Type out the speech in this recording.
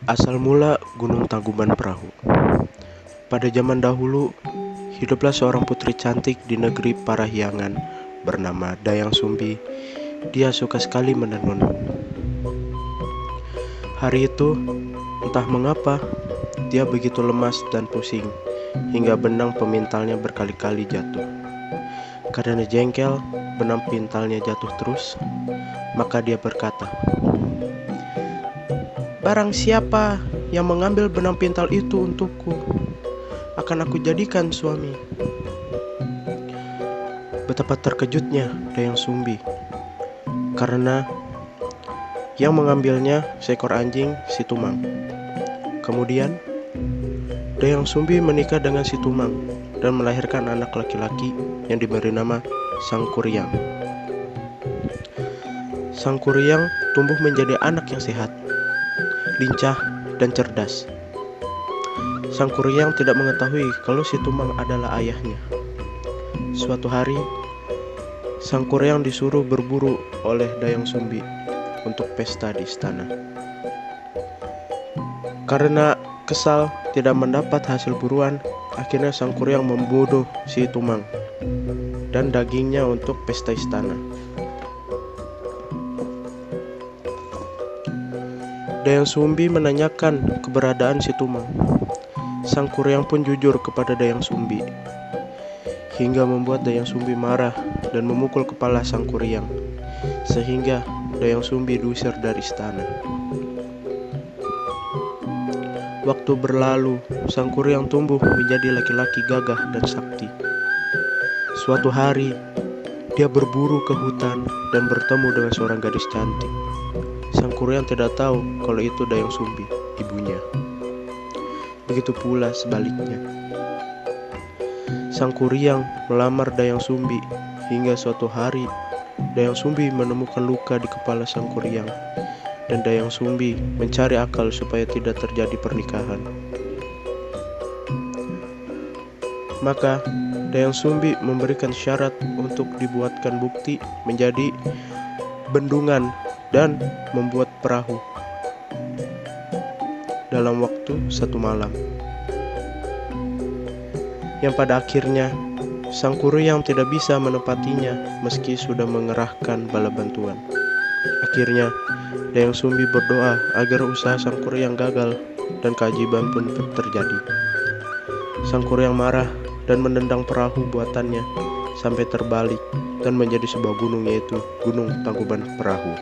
Asal mula Gunung Tangkuban Perahu. Pada zaman dahulu, hiduplah seorang putri cantik di negeri Parahyangan bernama Dayang Sumbi. Dia suka sekali menenun. Hari itu, entah mengapa, dia begitu lemas dan pusing, hingga benang pemintalnya berkali-kali jatuh. Karena jengkel, benang pintalnya jatuh terus, maka dia berkata, "Barang siapa yang mengambil benang pintal itu untukku, akan aku jadikan suami." Betapa terkejutnya Dayang Sumbi, karena yang mengambilnya seekor anjing, si Tumang. Kemudian, Dayang Sumbi menikah dengan si Tumang dan melahirkan anak laki-laki yang diberi nama Sangkuriang. Sangkuriang tumbuh menjadi anak yang sehat, lincah, dan cerdas. Sangkuriang tidak mengetahui kalau si Tumang adalah ayahnya. Suatu hari, Sangkuriang disuruh berburu oleh Dayang Sumbi untuk pesta di istana. Karena kesal tidak mendapat hasil buruan, akhirnya Sangkuriang membunuh si Tumang dan dagingnya untuk pesta istana. Dayang Sumbi menanyakan keberadaan si Tumang. Sangkuriang pun jujur kepada Dayang Sumbi, hingga membuat Dayang Sumbi marah dan memukul kepala Sangkuriang, sehingga Dayang Sumbi diusir dari istana. Waktu berlalu, Sangkuriang tumbuh menjadi laki-laki gagah dan sakti. Suatu hari, dia berburu ke hutan dan bertemu dengan seorang gadis cantik. Sangkuriang tidak tahu kalau itu Dayang Sumbi, ibunya. Begitu pula sebaliknya. Sangkuriang melamar Dayang Sumbi, hingga suatu hari Dayang Sumbi menemukan luka di kepala Sangkuriang, dan Dayang Sumbi mencari akal supaya tidak terjadi pernikahan. Maka Dayang Sumbi memberikan syarat untuk dibuatkan bukti menjadi bendungan dan membuat perahu dalam waktu 1 malam. Yang pada akhirnya Sangkuriang tidak bisa menepatinya meski sudah mengerahkan bala bantuan. Akhirnya Dayang Sumbi berdoa agar usaha Sangkuriang gagal dan keajaiban pun terjadi. Sangkuriang marah dan menendang perahu buatannya sampai terbalik dan menjadi sebuah gunung, yaitu Gunung Tangkuban Perahu.